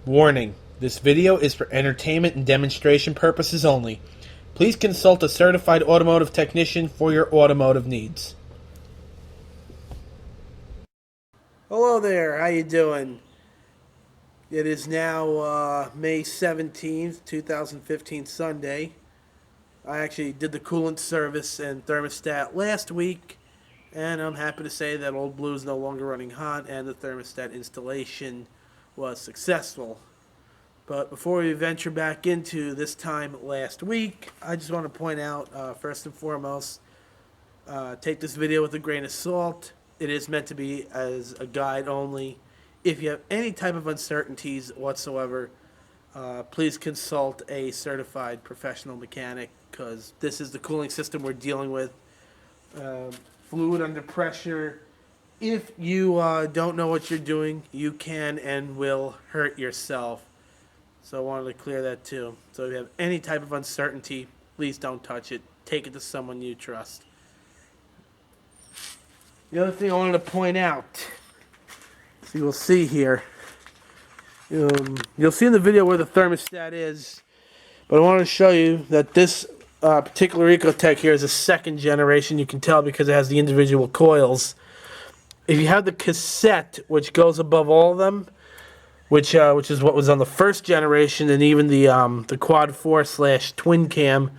Warning: this video is for entertainment and demonstration purposes only. Please consult a certified automotive technician for your automotive needs. Hello there, how you doing? It is now May 17th, 2015, Sunday. I actually did the coolant service and thermostat last week, and I'm happy to say that Old Blue is no longer running hot and the thermostat installation was successful. But before we venture back into this time last week, I just want to point out, first and foremost, take this video with a grain of salt. It is meant to be as a guide only. If you have any type of uncertainties whatsoever, please consult a certified professional mechanic, because this is the cooling system we're dealing with. Fluid under pressure. If you don't know what you're doing, you can and will hurt yourself. So I wanted to clear that too. So if you have any type of uncertainty, please don't touch it. Take it to someone you trust. The other thing I wanted to point out, so you'll see here, you'll see in the video where the thermostat is, but I wanted to show you that this particular Ecotech here is a second generation. You can tell because it has the individual coils. If you have the cassette, which goes above all of them, which is what was on the first generation, and even the quad 4/twin cam,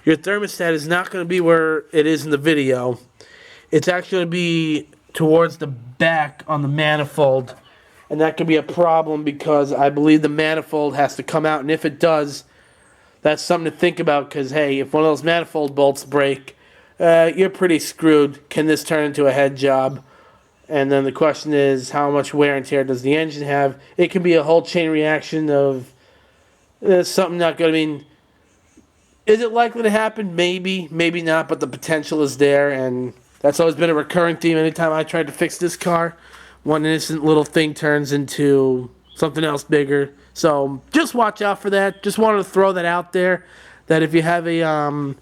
your thermostat is not going to be where it is in the video. It's actually going to be towards the back on the manifold, and that could be a problem because I believe the manifold has to come out, and if it does, that's something to think about, because hey, if one of those manifold bolts break, you're pretty screwed. Can this turn into a head job? And then the question is, how much wear and tear does the engine have? It can be a whole chain reaction of something not good. I mean, is it likely to happen? Maybe, maybe not, but the potential is there, and that's always been a recurring theme. Anytime I tried to fix this car, one innocent little thing turns into something else bigger. So just watch out for that. Just wanted to throw that out there, that if you have a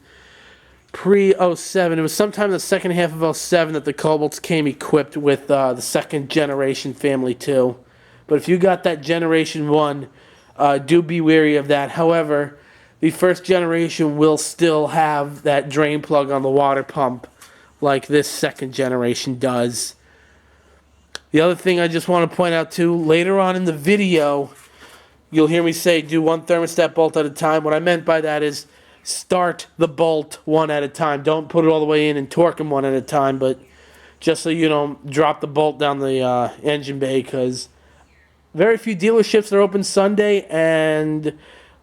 pre-07, it was sometime in the second half of 07 that the Cobalts came equipped with the second generation family 2. But if you got that generation 1, do be wary of that. However, the first generation will still have that drain plug on the water pump like this second generation does. The other thing I just want to point out too, later on in the video, you'll hear me say do one thermostat bolt at a time. What I meant by that is start the bolt one at a time. Don't put it all the way in and torque them one at a time, but just so you don't drop the bolt down the engine bay, because very few dealerships are open Sunday, and,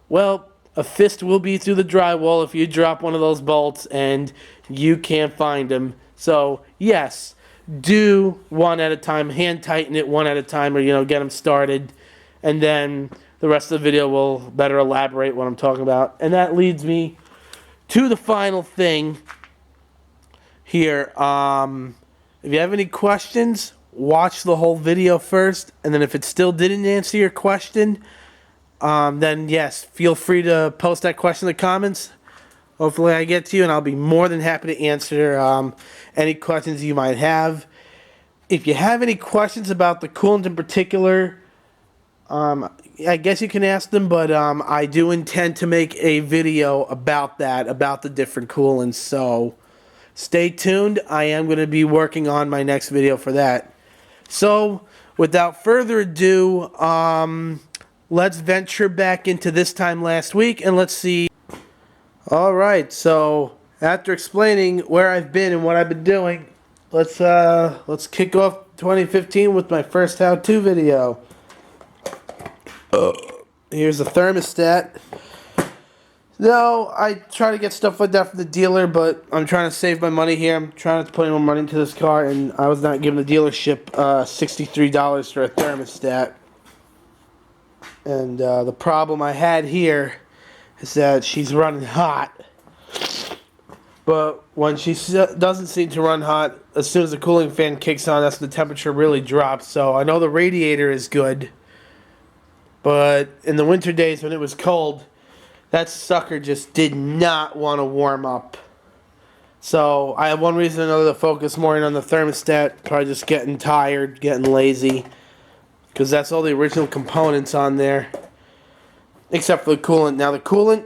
well, a fist will be through the drywall if you drop one of those bolts and you can't find them. So, yes, do one at a time. Hand tighten it one at a time, or, get them started, and then the rest of the video will better elaborate what I'm talking about. And that leads me to the final thing here. If you have any questions, watch the whole video first. And then if it still didn't answer your question, then yes, feel free to post that question in the comments. Hopefully I get to you, and I'll be more than happy to answer any questions you might have. If you have any questions about the coolant in particular, I guess you can ask them, but I do intend to make a video about that, about the different coolants. So stay tuned. I am going to be working on my next video for that. So without further ado, let's venture back into this time last week, and let's see. All right, so after explaining where I've been and what I've been doing, let's kick off 2015 with my first how-to video. Here's the thermostat. No, I try to get stuff like that from the dealer, but I'm trying to save my money here. I'm trying to put more money into this car, and I was not giving the dealership $63 for a thermostat. And the problem I had here is that she's running hot. But when she doesn't seem to run hot, as soon as the cooling fan kicks on, that's when the temperature really drops. So I know the radiator is good, but in the winter days when it was cold, that sucker just did not want to warm up. So I have one reason or another to focus more in on the thermostat. Probably just getting tired, getting lazy. because that's all the original components on there, except for the coolant. Now the coolant,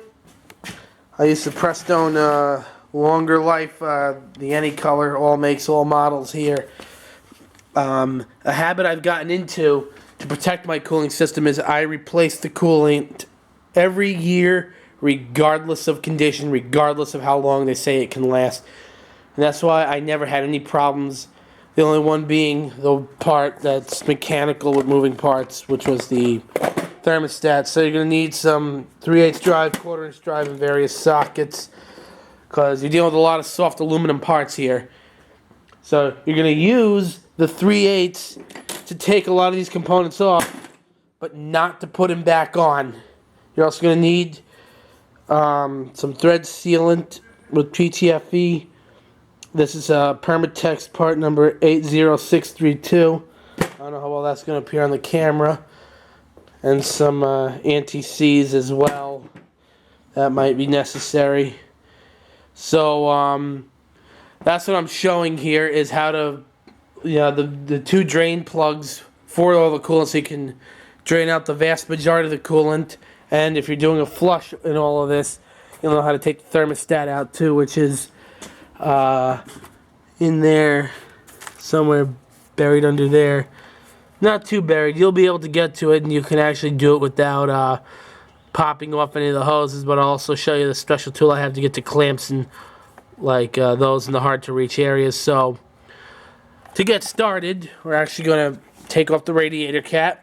I use the Prestone Longer Life, the Any Color, all makes, all models here. A habit I've gotten into to protect my cooling system is I replace the coolant every year, regardless of condition, regardless of how long they say it can last. And that's why I never had any problems. The only one being the part that's mechanical with moving parts, which was the thermostat. So you're going to need some 3/8 drive, 1/4 inch drive, and various sockets, because you're dealing with a lot of soft aluminum parts here. So you're going to use the 3/8 to take a lot of these components off, but not to put them back on. You're also going to need some thread sealant with PTFE. This is Permatex part number 80632. I don't know how well that's going to appear on the camera. And some anti-seize as well. That might be necessary. So that's what I'm showing here, is how to, the two drain plugs for all the coolant, so you can drain out the vast majority of the coolant. And if you're doing a flush in all of this, you'll know how to take the thermostat out too, which is in there somewhere, buried under there. Not too buried. You'll be able to get to it, and you can actually do it without popping off any of the hoses. But I'll also show you the special tool I have to get to clamps and like those in the hard to reach areas. So to get started, we're actually going to take off the radiator cap.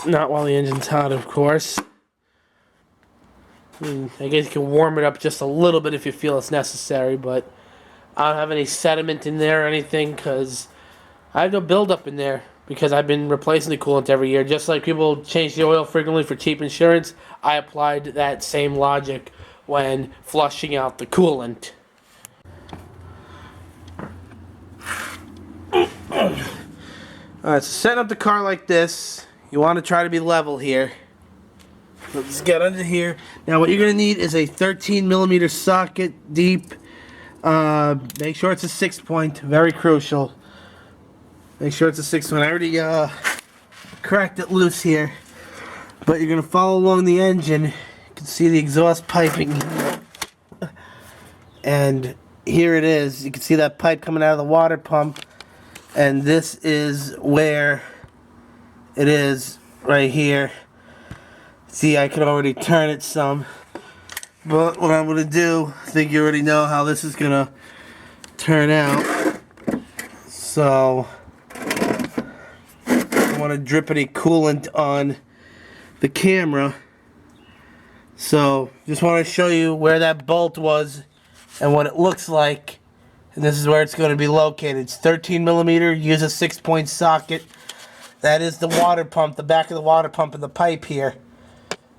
Not while the engine's hot, of course. I guess you can warm it up just a little bit if you feel it's necessary, but I don't have any sediment in there or anything, because I have no buildup in there, because I've been replacing the coolant every year. Just like people change the oil frequently for cheap insurance, I applied that same logic when flushing out the coolant. Alright, so setting up the car like this, you want to try to be level here. Let's get under here. Now what you're going to need is a 13mm socket deep. Make sure it's a 6-point, very crucial. Make sure it's a 6-point. I already cracked it loose here. But you're going to follow along the engine. You can see the exhaust piping here. And here it is. You can see that pipe coming out of the water pump. And this is where it is, right here. See, I could already turn it some. But what I'm going to do, I think you already know how this is going to turn out. So, I want to drip any coolant on the camera. So, just want to show you where that bolt was and what it looks like. And this is where it's going to be located. It's 13mm, use a 6-point socket. That is the water pump, the back of the water pump and the pipe here.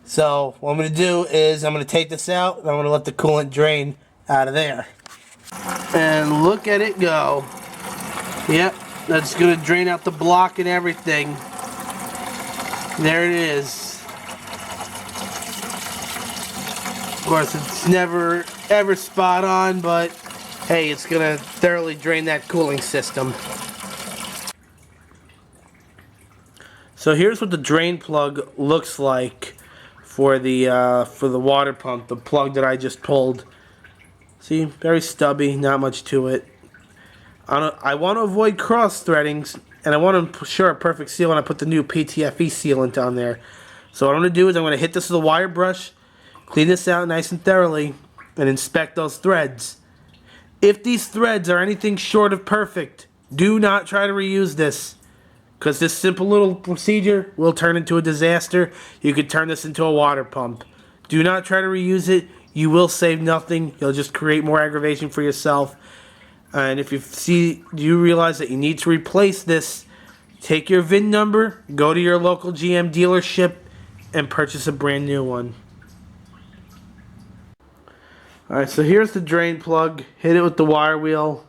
So what I'm going to do is I'm going to take this out and I'm going to let the coolant drain out of there. And look at it go. Yep, that's going to drain out the block and everything. There it is. Of course, it's never ever spot on, but hey, it's going to thoroughly drain that cooling system. So here's what the drain plug looks like for the water pump, the plug that I just pulled. See, very stubby, not much to it. I want to avoid cross threadings, and I want to ensure a perfect seal when I put the new PTFE sealant on there. So what I'm going to do is I'm going to hit this with a wire brush, clean this out nice and thoroughly, and inspect those threads. If these threads are anything short of perfect, do not try to reuse this, because this simple little procedure will turn into a disaster. You could turn this into a water pump. Do not try to reuse it. You will save nothing. You'll just create more aggravation for yourself. And if you realize that you need to replace this, take your VIN number, go to your local GM dealership, and purchase a brand new one. Alright, so here's the drain plug. Hit it with the wire wheel.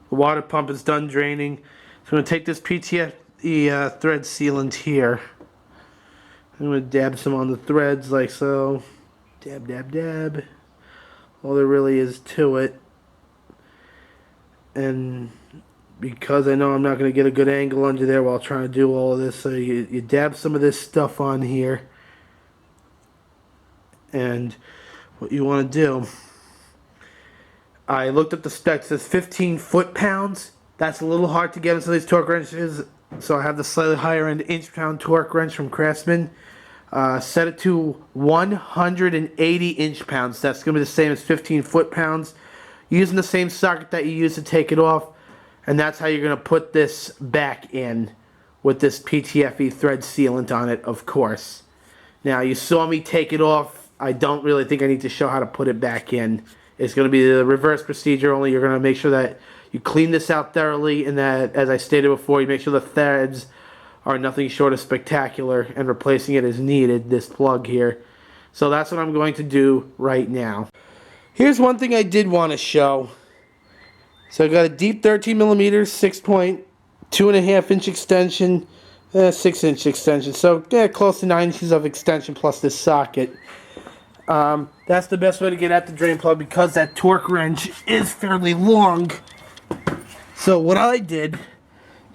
The water pump is done draining. So I'm going to take this PTFE thread sealant here. I'm going to dab some on the threads like so. Dab, dab, dab. All there really is to it. And because I know I'm not going to get a good angle under there while trying to do all of this. So you dab some of this stuff on here. And what you want to do, I looked up the specs, it says 15 foot-pounds. That's a little hard to get in some of these torque wrenches, so I have the slightly higher end inch-pound torque wrench from Craftsman. Set it to 180 inch-pounds. That's going to be the same as 15 foot-pounds. Using the same socket that you use to take it off, and that's how you're going to put this back in with this PTFE thread sealant on it, of course. Now, you saw me take it off. I don't really think I need to show how to put it back in. It's going to be the reverse procedure, only you're going to make sure that you clean this out thoroughly, and that, as I stated before, you make sure the threads are nothing short of spectacular, and replacing it as needed, this plug here. So that's what I'm going to do right now. Here's one thing I did want to show. So I got a deep 13 millimeter, 6.2.5 inch extension, 6 inch extension. So yeah, close to 9 inches of extension plus this socket. That's the best way to get at the drain plug because that torque wrench is fairly long. So what I did,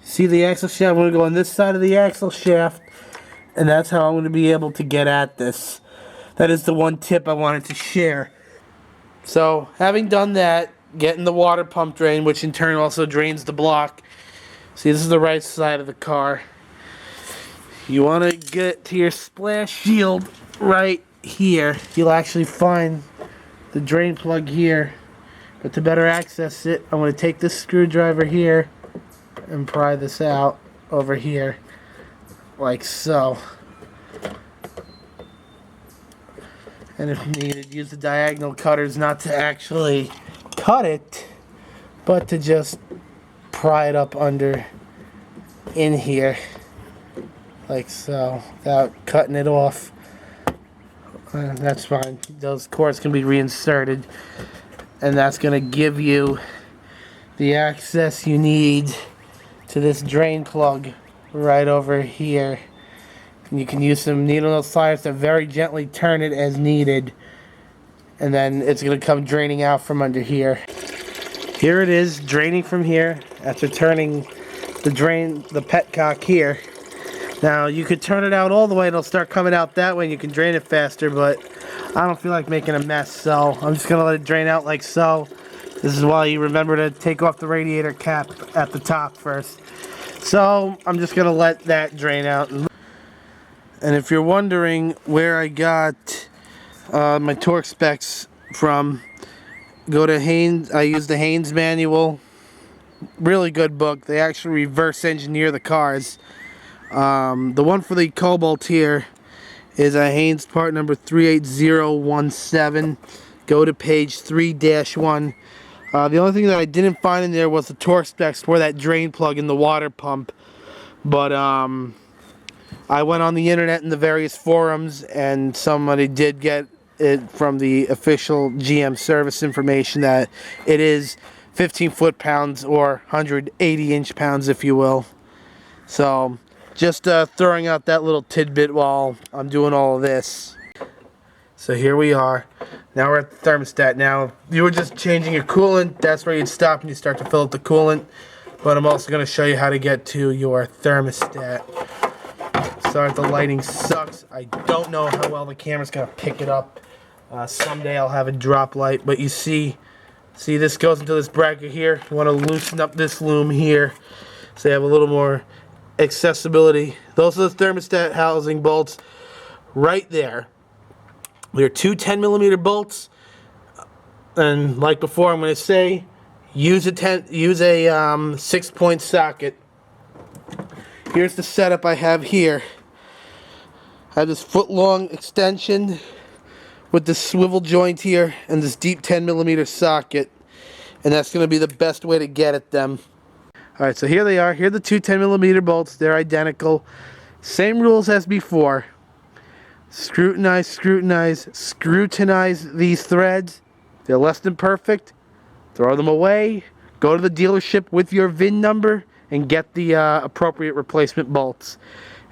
see the axle shaft, I'm going to go on this side of the axle shaft, and that's how I'm going to be able to get at this. That is the one tip I wanted to share. So having done that, getting the water pump drain, which in turn also drains the block. See, this is the right side of the car. You want to get to your splash shield right here. You'll actually find the drain plug here. But to better access it, I'm going to take this screwdriver here and pry this out over here, like so. And if needed, use the diagonal cutters not to actually cut it, but to just pry it up under in here, like so, without cutting it off. That's fine. Those cords can be reinserted, and that's going to give you the access you need to this drain plug right over here. And you can use some needle nose pliers to very gently turn it as needed, and then it's going to come draining out from under here. Here it is, draining from here after turning the petcock here. Now you could turn it out all the way and it'll start coming out that way and you can drain it faster, but I don't feel like making a mess, so I'm just going to let it drain out like so. This is why you remember to take off the radiator cap at the top first. So I'm just going to let that drain out. And if you're wondering where I got my torque specs from, go to Haynes. I use the Haynes manual. Really good book. They actually reverse engineer the cars. The one for the Cobalt here is a Haynes part number 38017. Go to page 3-1. The only thing that I didn't find in there was the torque specs for that drain plug in the water pump. But I went on the internet in the various forums, and somebody did get it from the official GM service information that it is 15 foot-pounds or 180 inch-pounds, if you will. So just throwing out that little tidbit while I'm doing all of this. So here we are. Now we're at the thermostat. Now, if you were just changing your coolant, that's where you'd stop and you start to fill up the coolant. But I'm also going to show you how to get to your thermostat. Sorry if the lighting sucks. I don't know how well the camera's going to pick it up. Someday I'll have a drop light. But you see this goes into this bracket here. You want to loosen up this loom here so you have a little more accessibility. Those are the thermostat housing bolts right there. They're two 10mm bolts, and like before, I'm going to say use a 6-point socket. Here's the setup I have here. I have this foot-long extension with this swivel joint here and this deep 10mm socket, and that's going to be the best way to get at them. Alright, so here they are. Here are the two 10mm bolts. They're identical. Same rules as before. Scrutinize, scrutinize, scrutinize these threads. They're less than perfect. Throw them away. Go to the dealership with your VIN number and get the appropriate replacement bolts.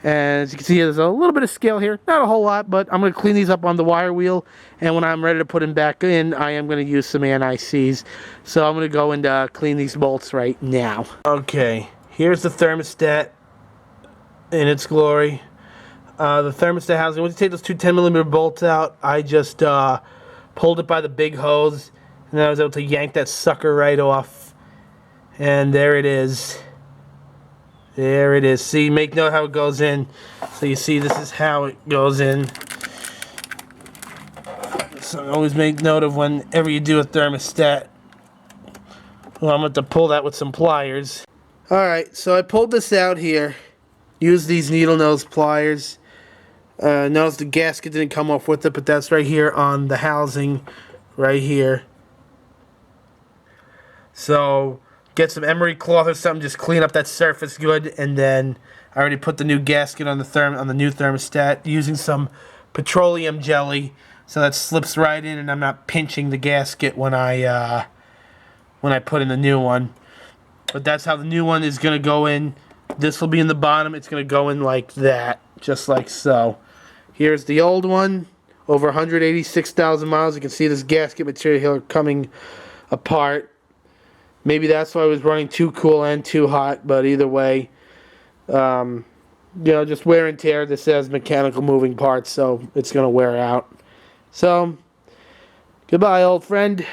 And as you can see, there's a little bit of scale here. Not a whole lot, but I'm going to clean these up on the wire wheel. And when I'm ready to put them back in, I am going to use some anti-seize. So I'm going to go and clean these bolts right now. Okay, here's the thermostat in its glory. The thermostat housing, once you take those two 10mm bolts out, I just pulled it by the big hose. And then I was able to yank that sucker right off. And there it is. There it is. See, make note how it goes in. So you see, this is how it goes in. So always make note of whenever you do a thermostat. Well, I'm going to pull that with some pliers. Alright, so I pulled this out here. Use these needle nose pliers. Notice the gasket didn't come off with it, but that's right here on the housing. Right here. So get some emery cloth or something, just clean up that surface good, and then I already put the new gasket on the new thermostat using some petroleum jelly, so that slips right in, and I'm not pinching the gasket when I put in the new one. But that's how the new one is going to go in. This will be in the bottom. It's going to go in like that, just like so. Here's the old one, over 186,000 miles. You can see this gasket material here coming apart. Maybe that's why I was running too cool and too hot, but either way, you know, just wear and tear. This has mechanical moving parts, so it's going to wear out. So, goodbye, old friend.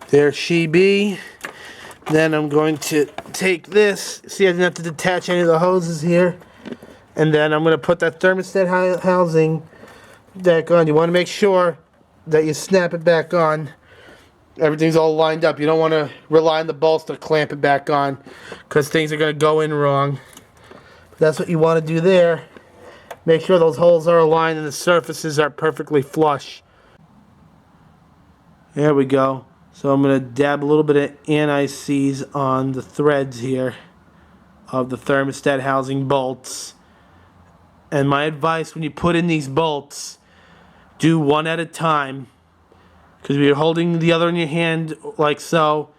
There she be. Then I'm going to take this. See, I didn't have to detach any of the hoses here. And then I'm going to put that thermostat housing back on. You want to make sure that you snap it back on. Everything's all lined up. You don't want to rely on the bolts to clamp it back on, because things are going to go in wrong. But that's what you want to do there. Make sure those holes are aligned and the surfaces are perfectly flush. There we go. So I'm going to dab a little bit of anti-seize on the threads here of the thermostat housing bolts. And my advice when you put in these bolts, do one at a time, because if you're holding the other in your hand like so,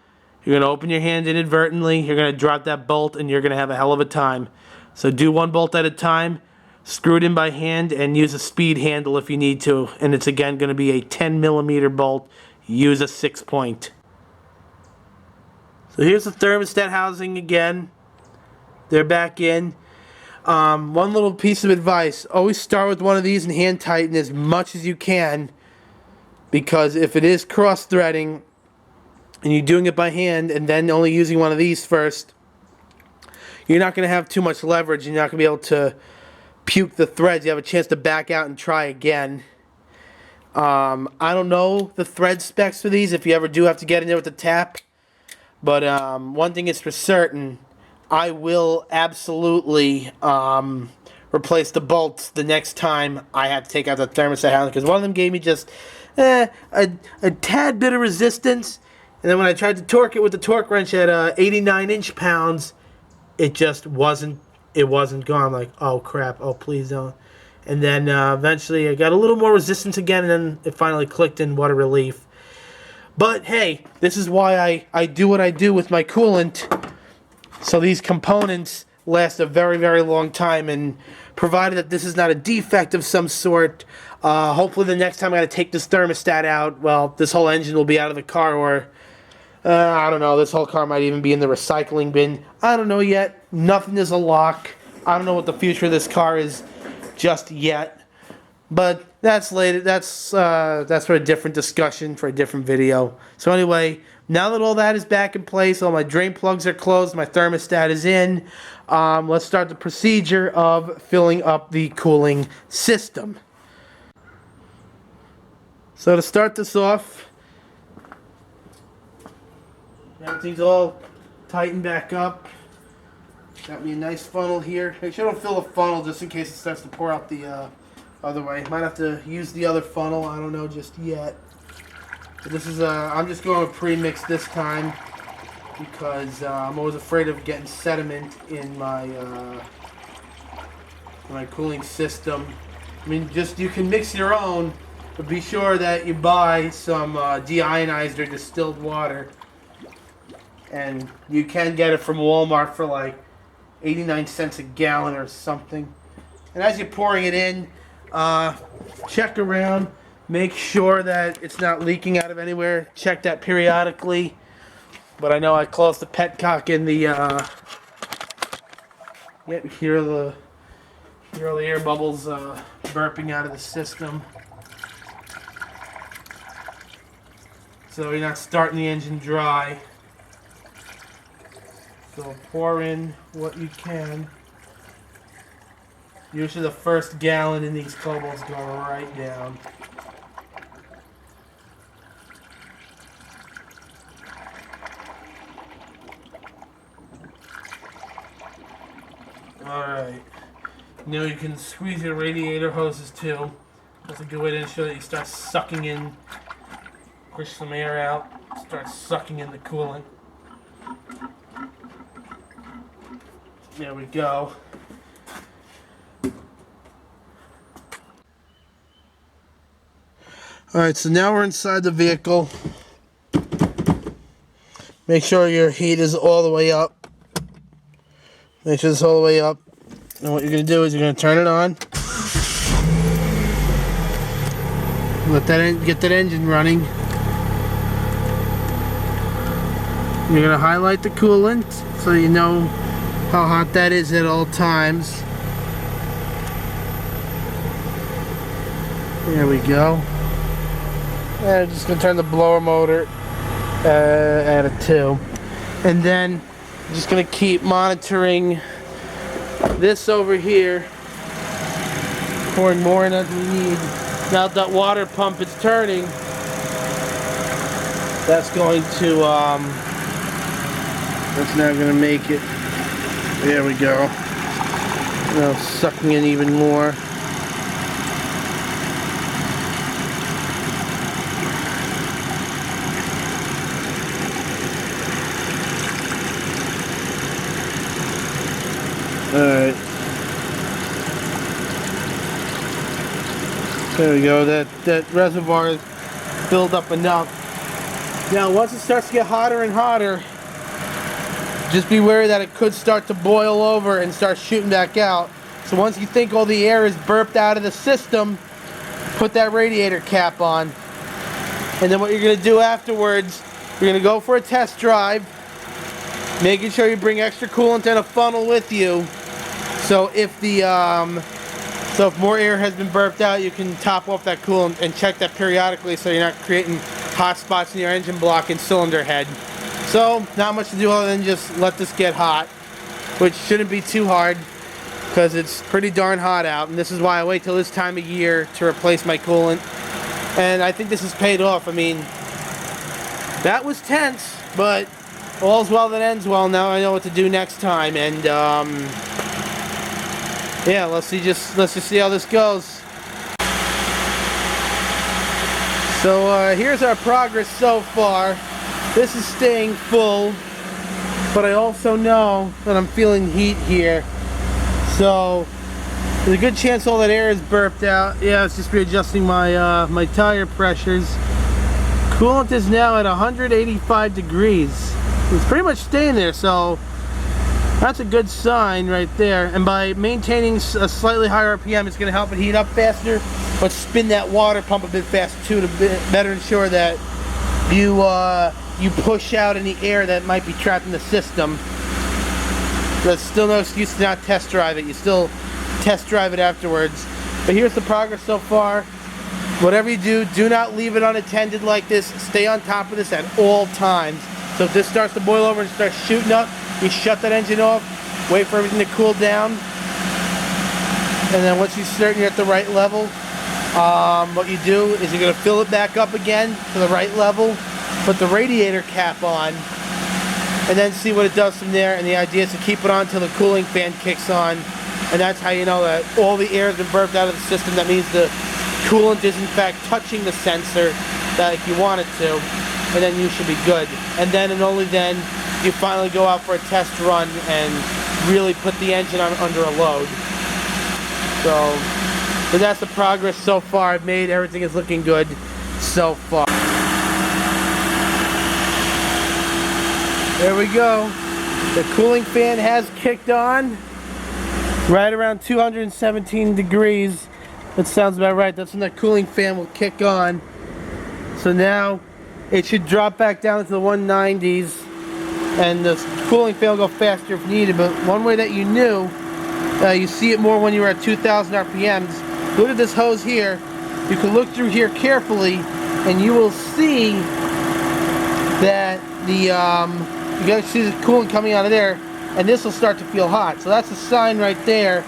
you're going to open your hand inadvertently, you're going to drop that bolt, and you're going to have a hell of a time. So do one bolt at a time, screw it in by hand, and use a speed handle if you need to. And it's again going to be a 10mm bolt. Use a 6-point. So here's the thermostat housing again. They're back in. One little piece of advice, always start with one of these and hand tighten as much as you can, because if it is cross threading and you're doing it by hand and then only using one of these first, you're not going to have too much leverage. You're not going to be able to puke the threads. You have a chance to back out and try again. I don't know the thread specs for these if you ever do have to get in there with the tap, but one thing is for certain, I will absolutely replace the bolts the next time I have to take out the thermostat housing, because one of them gave me just a tad bit of resistance, and then when I tried to torque it with the torque wrench at 89 inch-pounds, it just wasn't going. I'm like, oh crap, oh please don't. And then eventually I got a little more resistance again, and then it finally clicked in. What a relief. But hey, this is why I do what I do with my coolant. So these components last a very, very long time, and provided that this is not a defect of some sort, hopefully the next time I got to take this thermostat out, well, this whole engine will be out of the car, or I don't know, this whole car might even be in the recycling bin. I don't know yet. Nothing is a lock. I don't know what the future of this car is just yet, but that's later. That's for a different discussion, for a different video. So anyway, now that all that is back in place, all my drain plugs are closed, my thermostat is in, let's start the procedure of filling up the cooling system. So to start this off, everything's all tightened back up. Got me a nice funnel here. Make sure I don't fill the funnel just in case it starts to pour out the other way. Might have to use the other funnel. I don't know just yet. But this is I'm just going with pre-mix this time, because I'm always afraid of getting sediment in my cooling system. I mean, just you can mix your own, but be sure that you buy some deionized or distilled water. and you can get it from Walmart for like 89 cents a gallon or something. And as you're pouring it in, check around, make sure that it's not leaking out of anywhere. Check that periodically. But I know I closed the petcock in the hear all the air bubbles burping out of the system. So you're not starting the engine dry. So pour in what you can. Usually the first gallon in these Cobalts go right down. Alright. Now you can squeeze your radiator hoses too. That's a good way to ensure that you start sucking in, push some air out, start sucking in the coolant. There we go. Alright, so now we're inside the vehicle. Make sure your heat is all the way up. Make sure it's all the way up. And what you're going to do is you're going to turn it on. Get that engine running. You're going to highlight the coolant so you know how hot that is at all times. There we go. And I'm just going to turn the blower motor at a 2. And then I'm just going to keep monitoring this over here. Pouring more in than we need. Now that water pump is turning, that's going to, that's now going to make it. There we go. Now sucking in even more. Alright. There we go. That reservoir is filled up enough. Now once it starts to get hotter and hotter, just be wary that it could start to boil over and start shooting back out. So once you think all the air is burped out of the system, put that radiator cap on. And then what you're going to do afterwards, you're going to go for a test drive, making sure you bring extra coolant and a funnel with you. So if if more air has been burped out, you can top off that coolant and check that periodically so you're not creating hot spots in your engine block and cylinder head. So not much to do other than just let this get hot, which shouldn't be too hard because it's pretty darn hot out, and this is why I wait till this time of year to replace my coolant. And I think this has paid off. I mean, that was tense, but all's well that ends well. Now I know what to do next time, and yeah, let's just see how this goes. So here's our progress so far. This is staying full, but I also know that I'm feeling heat here. So there's a good chance all that air is burped out. Yeah, it's just readjusting my my tire pressures. Coolant is now at 185 degrees. It's pretty much staying there, so that's a good sign right there. And by maintaining a slightly higher RPM, it's going to help it heat up faster, but spin that water pump a bit faster too to better ensure that you push out any air that might be trapped in the system. There's still no excuse to not test drive it. You still test drive it afterwards. But here's the progress so far. Whatever you do, do not leave it unattended like this. Stay on top of this at all times. So if this starts to boil over and starts shooting up, you shut that engine off, wait for everything to cool down, and then once you're certain you're at the right level, what you do is you're going to fill it back up again to the right level, put the radiator cap on, and then see what it does from there. And the idea is to keep it on until the cooling fan kicks on, and that's how you know that all the air has been burped out of the system. That means the coolant is in fact touching the sensor like you want it to, and then you should be good. And then and only then you finally go out for a test run and really put the engine on under a load. So that's the progress so far I've made. Everything is looking good so far. There we go. The cooling fan has kicked on. Right around 217 degrees. That sounds about right. That's when the cooling fan will kick on. So now it should drop back down to the 190s, and the cooling fan will go faster if needed. But one way that you knew, you see it more when you're at 2,000 RPMs. Look at this hose here. You can look through here carefully, and you will see that you guys see the coolant coming out of there, and this will start to feel hot. So that's a sign right there.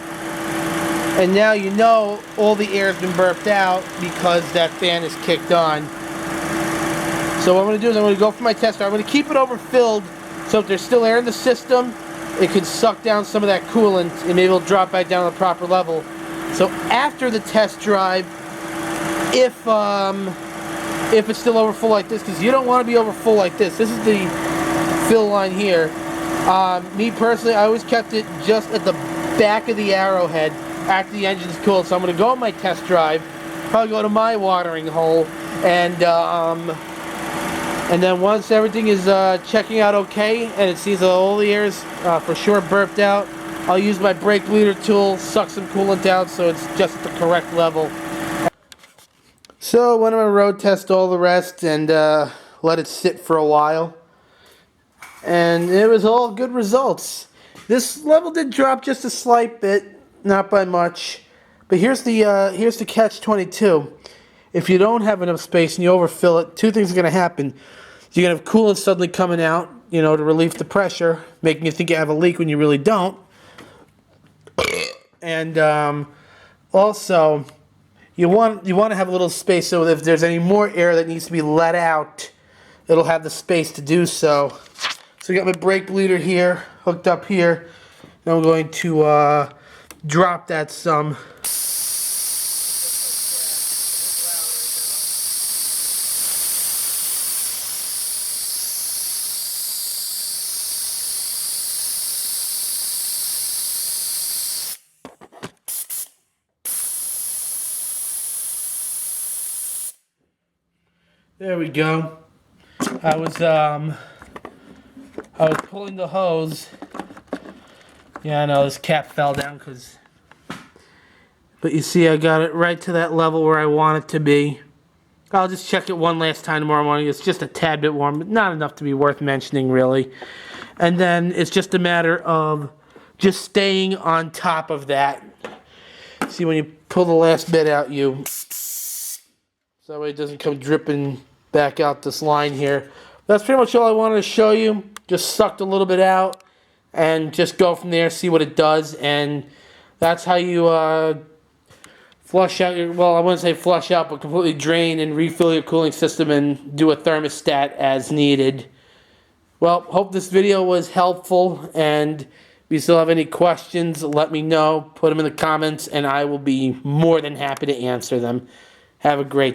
And now you know all the air has been burped out because that fan is kicked on. So what I'm going to do is I'm going to go for my tester. I'm going to keep it overfilled, so if there's still air in the system, it could suck down some of that coolant and maybe it'll drop back down to the proper level. So after the test drive, if it's still over full like this, because you don't want to be over full like this. This is the fill line here. Me personally, I always kept it just at the back of the arrowhead after the engine's cooled. So I'm going to go on my test drive, probably go to my watering hole, and then once everything is checking out okay, and it seems that all the air is for sure burped out, I'll use my brake bleeder tool, suck some coolant out so it's just at the correct level. So went on a road test all the rest and let it sit for a while. And it was all good results. This level did drop just a slight bit, not by much. But here's the catch-22. If you don't have enough space and you overfill it, two things are going to happen. You're going to have coolant suddenly coming out, to relieve the pressure, making you think you have a leak when you really don't. And also, you want to have a little space so if there's any more air that needs to be let out, it'll have the space to do so. So I got my brake bleeder here, hooked up here. Now I'm going to drop that some. There we go. I was pulling the hose. Yeah, I know this cap fell down but you see I got it right to that level where I want it to be. I'll just check it one last time tomorrow morning. It's just a tad bit warm, but not enough to be worth mentioning really. And then it's just a matter of just staying on top of that. See, when you pull the last bit out, so that way it doesn't come dripping back out this line here. That's pretty much all I wanted to show you. Just sucked a little bit out and just go from there, see what it does. And that's how you flush out your, well, I wouldn't say flush out, but completely drain and refill your cooling system and do a thermostat as needed. Well, hope this video was helpful, and if you still have any questions, let me know. Put them in the comments and I will be more than happy to answer them. Have a great day.